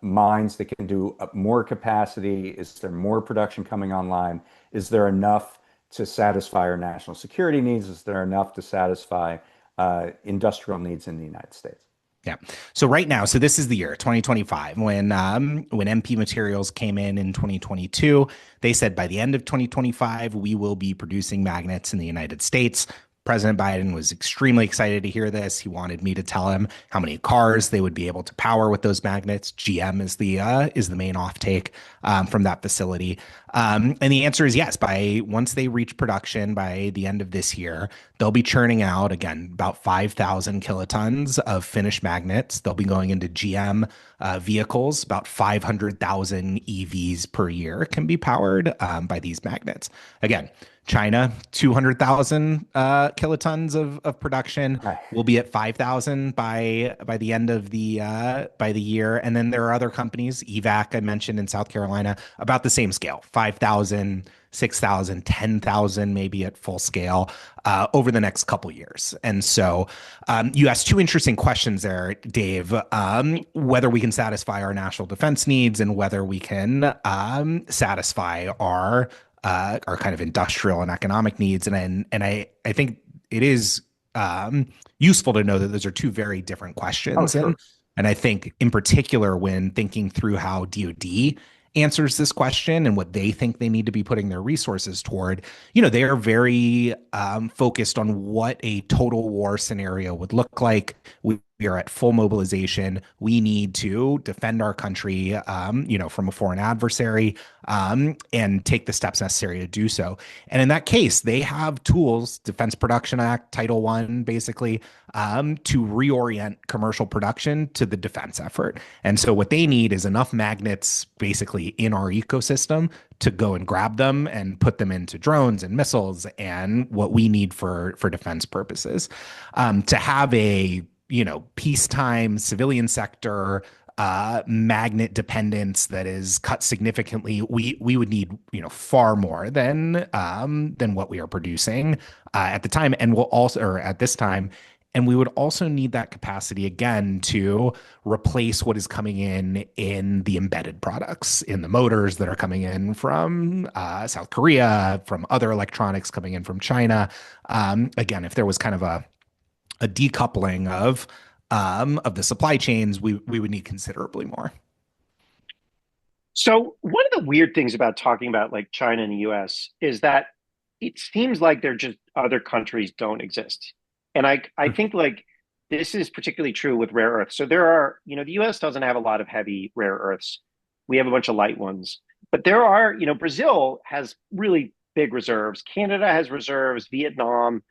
mines that can do more capacity? Is there more production coming online? Is there enough to satisfy our national security needs? Is there enough to satisfy industrial needs in the United States? Yeah. So right now, so this is the year 2025 when MP Materials came in 2022, they said by the end of 2025 we will be producing magnets in the United States. President Biden was extremely excited to hear this. He wanted me to tell him how many cars they would be able to power with those magnets. GM is the main offtake from that facility. And the answer is yes. Once they reach production by the end of this year, they'll be churning out, again, about 5,000 kilotons of finished magnets. They'll be going into GM vehicles. About 500,000 EVs per year can be powered by these magnets. Again, China, 200,000 kilotons of production. We'll be at 5,000 by the end of the year. And then there are other companies, EVAC I mentioned in South Carolina, about the same scale, 5,000, 6,000, 10,000 maybe at full scale over the next couple years. And so you asked two interesting questions there, Dave, whether we can satisfy our national defense needs and whether we can satisfy our kind of industrial and economic needs. And I think it is useful to know that those are two very different questions. Oh, sure. And I think in particular, when thinking through how DoD answers this question and what they think they need to be putting their resources toward, they are very focused on what a total war scenario would look like. We are at full mobilization. We need to defend our country, from a foreign adversary, and take the steps necessary to do so. And in that case, they have tools, Defense Production Act, Title I, basically, to reorient commercial production to the defense effort. And so what they need is enough magnets, basically, in our ecosystem to go and grab them and put them into drones and missiles and what we need for defense purposes. To have a peacetime civilian sector magnet dependence that is cut significantly, we would need far more than what we are producing at the time, and at this time. And we would also need that capacity again to replace what is coming in the embedded products, in the motors that are coming in from South Korea, from other electronics coming in from China. Again, if there was kind of a decoupling of the supply chains, we would need considerably more. So one of the weird things about talking about like China and the US is that it seems like they're just other countries don't exist. And I think like this is particularly true with rare earths. So there are, the US doesn't have a lot of heavy rare earths. We have a bunch of light ones. But there are, Brazil has really big reserves. Canada has reserves, Vietnam.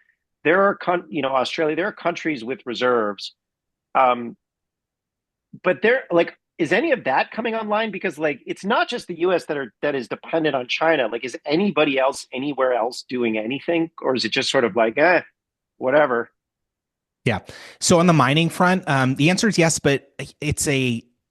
There are, Australia, there are countries with reserves. But there, like, is any of that coming online? Because like, it's not just the US that is dependent on China. Like, is anybody else anywhere else doing anything? Or is it just sort of like, whatever? Yeah. So on the mining front, the answer is yes, but it's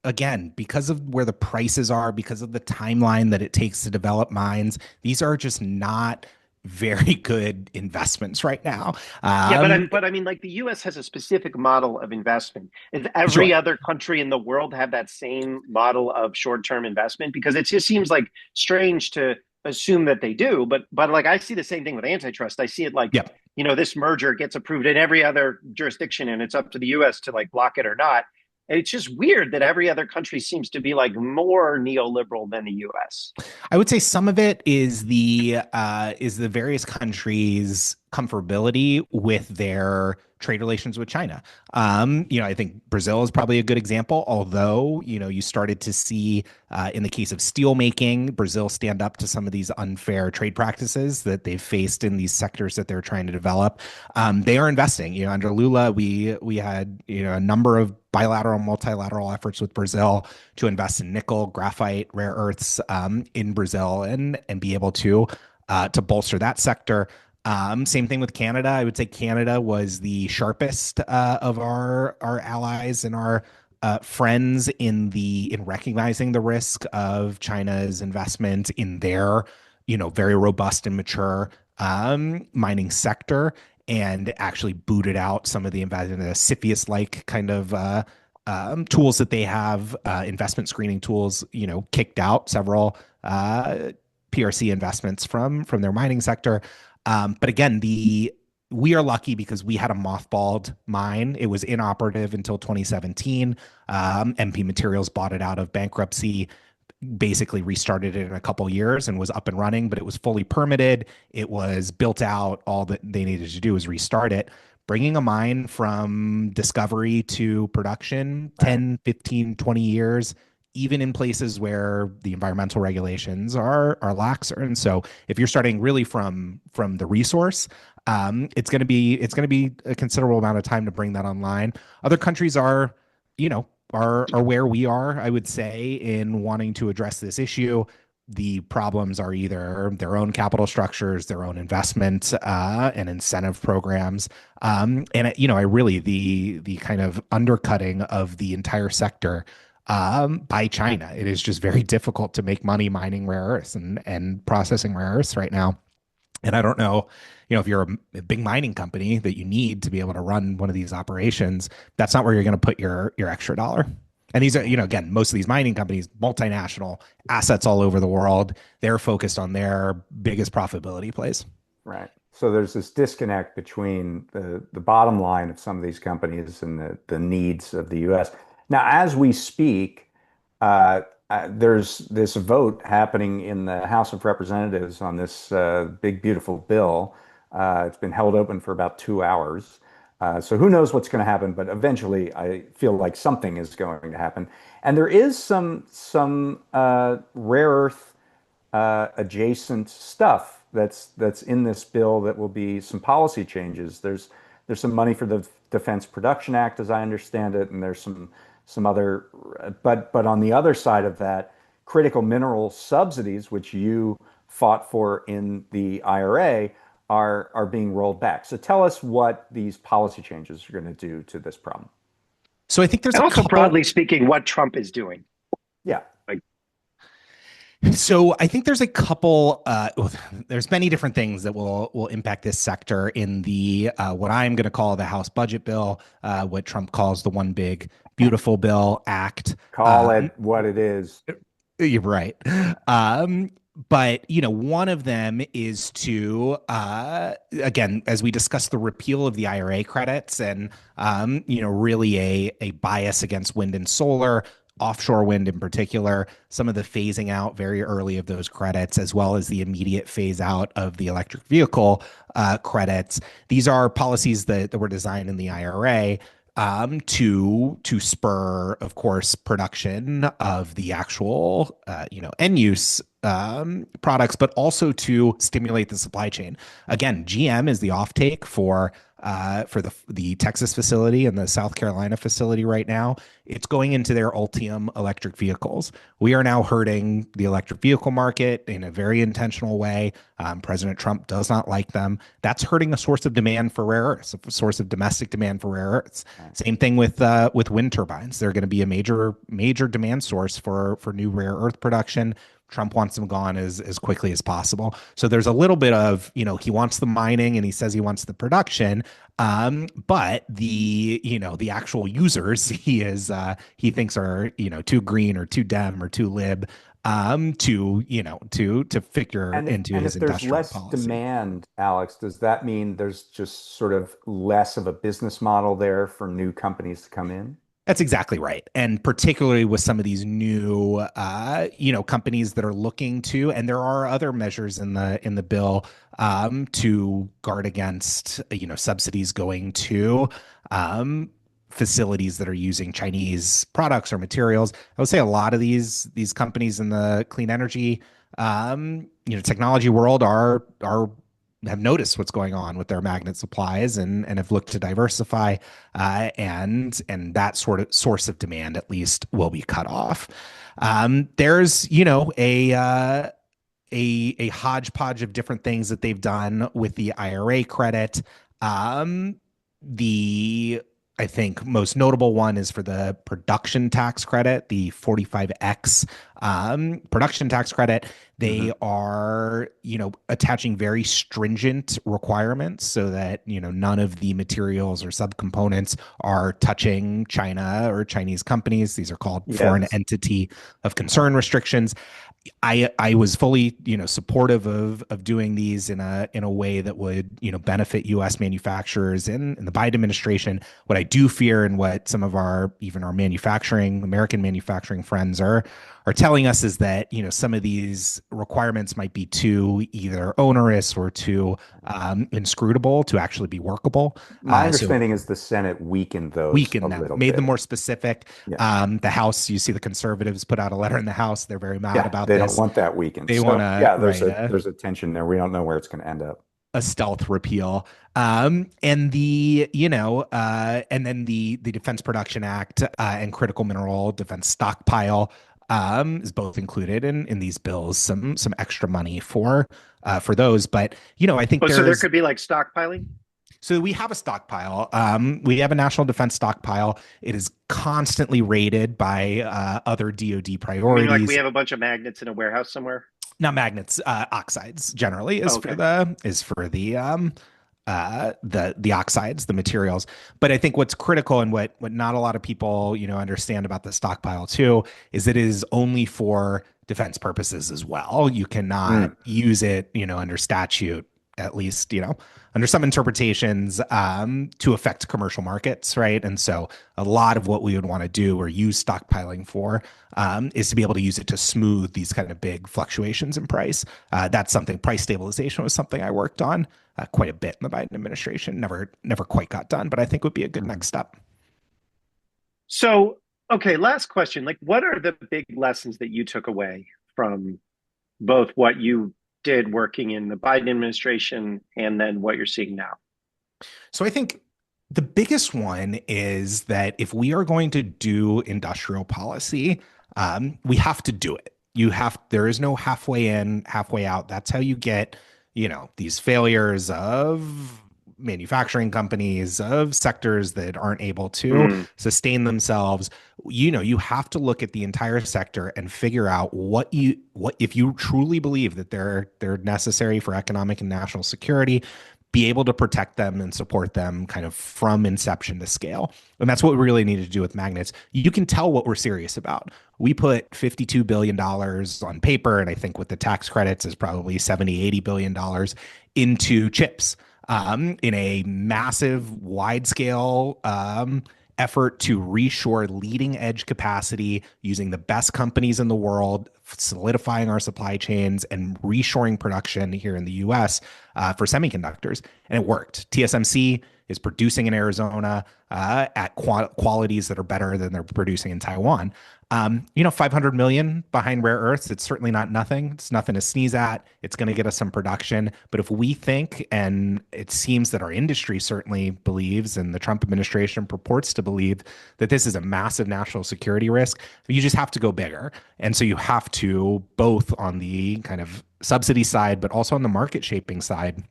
again, because of where the prices are, because of the timeline that it takes to develop mines, these are just not very good investments right now. But I mean, like the U.S. has a specific model of investment. Does every other country in the world have that same model of short-term investment? Because it just seems like strange to assume that they do. But like I see the same thing with antitrust. I see it like, this merger gets approved in every other jurisdiction, and it's up to the U.S. to like block it or not. And it's just weird that every other country seems to be like more neoliberal than the U.S. I would say some of it is the various countries' comfortability with their trade relations with China. I think Brazil is probably a good example, although, you started to see in the case of steel making, Brazil stand up to some of these unfair trade practices that they've faced in these sectors that they're trying to develop. They are investing. Under Lula, we had a number of bilateral, multilateral efforts with Brazil to invest in nickel, graphite, rare earths in Brazil and be able to bolster that sector. Same thing with Canada. I would say Canada was the sharpest of our allies and our friends in recognizing the risk of China's investment in their, very robust and mature mining sector, and actually booted out some of the CFIUS-like kind of tools that they have, investment screening tools, kicked out several PRC investments from their mining sector. But again, we are lucky because we had a mothballed mine. It was inoperative until 2017. MP Materials bought it out of bankruptcy. basically restarted it in a couple years and was up and running, but it was fully permitted. It was built out. All that they needed to do was restart it. Bringing a mine from discovery to production, 10, 15, 20 years, even in places where the environmental regulations are laxer. And so if you're starting really from the resource, it's going to be a considerable amount of time to bring that online. Other countries are, are where we are, I would say, in wanting to address this issue. The problems are either their own capital structures, their own investment and incentive programs, and I really the kind of undercutting of the entire sector by China. It is just very difficult to make money mining rare earths and processing rare earths right now. And I don't know, if you're a big mining company that you need to be able to run one of these operations, that's not where you're going to put your extra dollar. And these are, again, most of these mining companies, multinational assets all over the world, they're focused on their biggest profitability plays. Right. So there's this disconnect between the bottom line of some of these companies and the needs of the U.S. Now, as we speak, there's this vote happening in the House of Representatives on this big, beautiful bill. It's been held open for about 2 hours. So who knows what's going to happen, but eventually I feel like something is going to happen. And there is some rare earth adjacent stuff that's in this bill that will be some policy changes. There's some money for the Defense Production Act, as I understand it, and there's some other, but on the other side of that, critical mineral subsidies, which you fought for in the IRA, are being rolled back. So tell us what these policy changes are going to do to this problem. So I think there's also broadly speaking, what Trump is doing. Yeah. So I think there's a couple, there's many different things that will impact this sector in the, what I'm going to call the House budget bill, what Trump calls the One Big Beautiful Bill Act. Call it what it is. You're right. But, one of them is to, again, as we discussed, the repeal of the IRA credits and, really a bias against wind and solar, offshore wind in particular, some of the phasing out very early of those credits, as well as the immediate phase out of the electric vehicle credits. These are policies that were designed in the IRA to spur, of course, production of the actual, end use products, but also to stimulate the supply chain. Again, GM is the offtake for the Texas facility and the South Carolina facility right now. It's going into their Ultium electric vehicles. We are now hurting the electric vehicle market in a very intentional way. President Trump does not like them. That's hurting a source of demand for rare earths, a source of domestic demand for rare earths. Same thing with wind turbines. They're going to be a major demand source for new rare earth production. Trump wants them gone as quickly as possible. So there's a little bit of, he wants the mining and he says he wants the production. But the actual users he thinks are, too green or too dem or too lib, to figure into his industrial policy. And if there's less demand, Alex, does that mean there's just sort of less of a business model there for new companies to come in? That's exactly right. And particularly with some of these new, companies that are looking to, and there are other measures in the bill to guard against, subsidies going to facilities that are using Chinese products or materials. I would say a lot of these companies in the clean energy, technology world have noticed what's going on with their magnet supplies and have looked to diversify, and that sort of source of demand at least will be cut off. There's a hodgepodge of different things that they've done with the IRA credit. I think most notable one is for the production tax credit, the 45X production tax credit. They are, attaching very stringent requirements so that, none of the materials or subcomponents are touching China or Chinese companies. These are called foreign entity of concern restrictions. I was fully, supportive of doing these in a way that would, benefit U.S. manufacturers in the Biden administration. What I do fear, and what some of our American manufacturing friends are are telling us is that, some of these requirements might be too either onerous or too inscrutable to actually be workable. My So understanding is the Senate weakened those a weaken them, little made bit. them more specific. Yeah. The House, you see the conservatives put out a letter in the House. They're very mad Yeah, about they this. don't want that weakened. They So want to yeah, write there's a tension there. We don't know where it's going to end up. a stealth repeal. And and then the Defense Production Act and Critical Mineral Defense Stockpile is both included in these bills. Some extra money for those, but I think so there could be like stockpiling. So we have a stockpile. We have a national defense stockpile. It is constantly rated by other DoD I priorities. mean, like we have a bunch of magnets in a warehouse somewhere. Not magnets, oxides generally is Okay. for the oxides, the materials. But I think what's critical and what not a lot of people understand about the stockpile too is it is only for defense purposes as well. You cannot use it under statute, at least under some interpretations, to affect commercial markets, right? And so a lot of what we would want to do or use stockpiling for is to be able to use it to smooth these kind of big fluctuations in price. That's something. Price stabilization was something I worked on quite a bit in the Biden administration. Never quite got done, but I think would be a good next step. So, okay, last question. Like, what are the big lessons that you took away from both what you did working in the Biden administration and then what you're seeing now? So I think the biggest one is that if we are going to do industrial policy, we have to do it. There is no halfway in, halfway out. That's how you get, these failures of manufacturing companies, of sectors that aren't able to sustain themselves. You have to look at the entire sector and figure out what if you truly believe that they're necessary for economic and national security, be able to protect them and support them kind of from inception to scale. And that's what we really need to do with magnets. You can tell what we're serious about. We put $52 billion on paper, and I think with the tax credits is probably $70, $80 billion into chips. In a massive, wide-scale effort to reshore leading-edge capacity using the best companies in the world, solidifying our supply chains, and reshoring production here in the U.S. For semiconductors. And it worked. TSMC is producing in Arizona at qualities that are better than they're producing in Taiwan. 500 million behind rare earths. It's certainly not nothing. It's nothing to sneeze at. It's going to get us some production. But if we think, and it seems that our industry certainly believes, and the Trump administration purports to believe, that this is a massive national security risk, you just have to go bigger. And so you have to, both on the kind of subsidy side, but also on the market shaping side,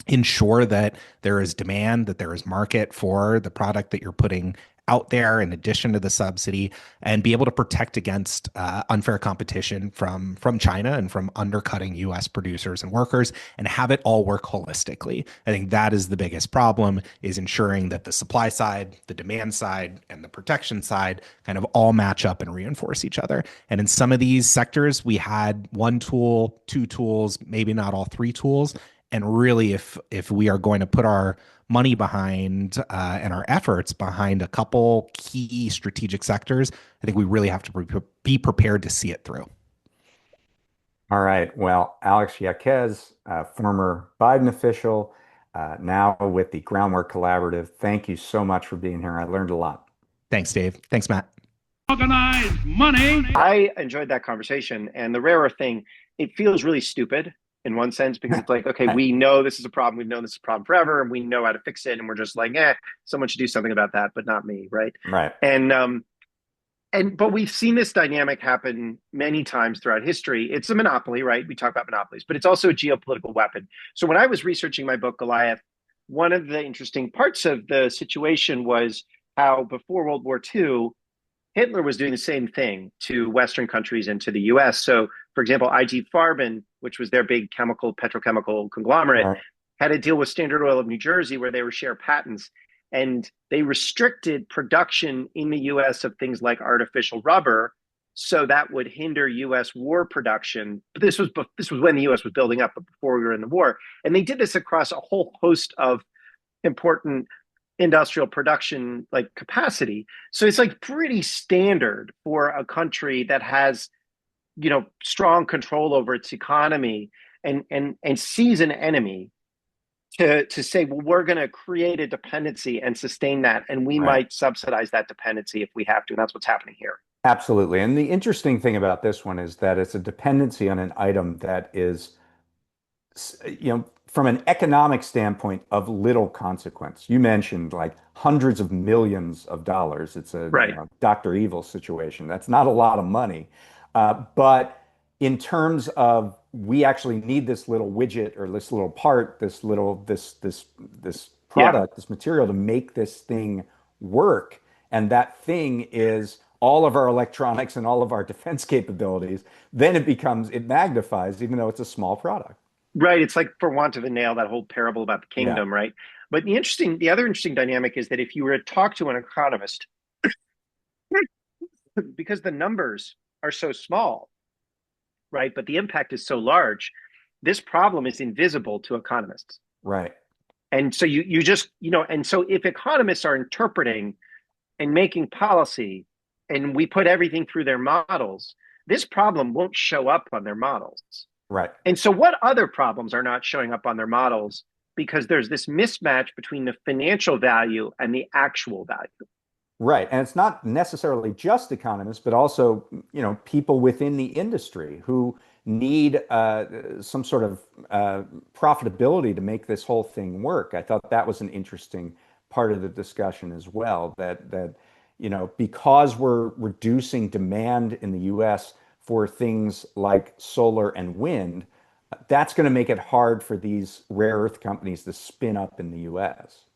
ensure that there is demand, that there is market for the product that you're putting out there in addition to the subsidy, and be able to protect against unfair competition from China and from undercutting U.S. producers and workers, and have it all work holistically. I think that is the biggest problem, is ensuring that the supply side, the demand side, and the protection side kind of all match up and reinforce each other. And in some of these sectors, we had one tool, two tools, maybe not all three tools. And really, if we are going to put our money behind and our efforts behind a couple key strategic sectors, I think we really have to be prepared to see it through. All right. Well, Alex Jacquez, former Biden official, now with the Groundwork Collaborative. Thank you so much for being here. I learned a lot. Thanks, Dave. Thanks, Matt. Organized money. I enjoyed that conversation. And the rare earth thing, it feels really stupid in one sense, because it's like, okay, we know this is a problem. We've known this is a problem forever, and we know how to fix it. And we're just like, someone should do something about that, but not me, right? Right. But we've seen this dynamic happen many times throughout history. It's a monopoly, right? We talk about monopolies, but it's also a geopolitical weapon. So when I was researching my book, Goliath, one of the interesting parts of the situation was how before World War II, Hitler was doing the same thing to Western countries and to the US. So, for example, IG Farben, which was their big petrochemical conglomerate, had a deal with Standard Oil of New Jersey where they were share patents. And they restricted production in the US of things like artificial rubber. So that would hinder US war production. But this was when the US was building up, but before we were in the war. And they did this across a whole host of important industrial production like capacity. So it's like pretty standard for a country that has strong control over its economy and sees an enemy to say, well, we're going to create a dependency and sustain that, and we might subsidize that dependency if we have to. And that's what's happening here. Absolutely. And the interesting thing about this one is that it's a dependency on an item that is, from an economic standpoint, of little consequence. You mentioned like hundreds of millions of dollars. It's a Dr. Evil situation. That's not a lot of money. But in terms of, we actually need this little widget or this little part, this product, this material to make this thing work. And that thing is all of our electronics and all of our defense capabilities. Then it magnifies, even though it's a small product. Right. It's like, for want of a nail, that whole parable about the kingdom, right? But the other interesting dynamic is that if you were to talk to an economist, because the numbers are so small, right, but the impact is so large, this problem is invisible to economists. Right. And so you just, and so if economists are interpreting and making policy, and we put everything through their models, this problem won't show up on their models. Right. And so what other problems are not showing up on their models? Because there's this mismatch between the financial value and the actual value. Right. And it's not necessarily just economists, but also, people within the industry who need some sort of profitability to make this whole thing work. I thought that was an interesting part of the discussion as well, that because we're reducing demand in the US for things like solar and wind, that's going to make it hard for these rare earth companies to spin up in the US.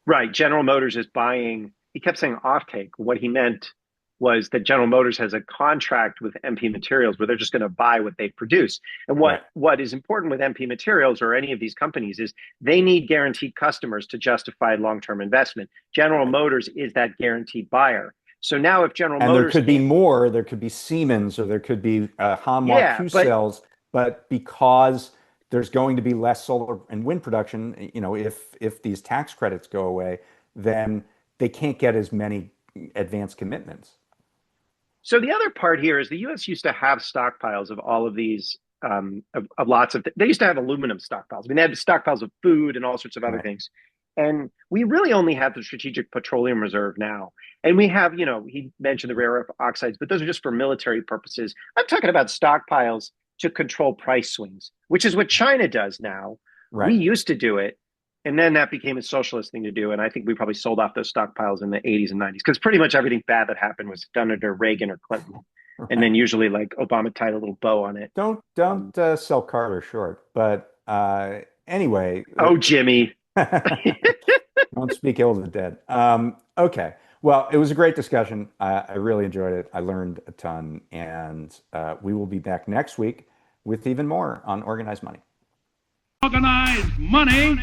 Right. General Motors is buying, he kept saying offtake. What he meant was that General Motors has a contract with MP Materials where they're just going to buy what they produce. And what is important with MP Materials or any of these companies is they need guaranteed customers to justify long-term investment. General Motors is that guaranteed buyer. So now if General Motors... And there could be more, there could be Siemens, or there could be Hanwha Qcells, but because there's going to be less solar and wind production, if these tax credits go away, then they can't get as many advanced commitments. So the other part here is the U.S. used to have stockpiles of all of these, of lots of, they used to have aluminum stockpiles. I mean, they had stockpiles of food and all sorts of other things. And we really only have the Strategic Petroleum Reserve now. And we have, he mentioned the rare earth oxides, but those are just for military purposes. I'm talking about stockpiles to control price swings, which is what China does now. Right. We used to do it. And then that became a socialist thing to do. And I think we probably sold off those stockpiles in the 80s and 90s, because pretty much everything bad that happened was done under Reagan or Clinton. Right. And then usually like Obama tied a little bow on it. Don't sell Carter short. But anyway. Oh, Jimmy. Don't speak ill of the dead. Okay. Well, it was a great discussion. I really enjoyed it. I learned a ton. And we will be back next week with even more on organized money. Organized money.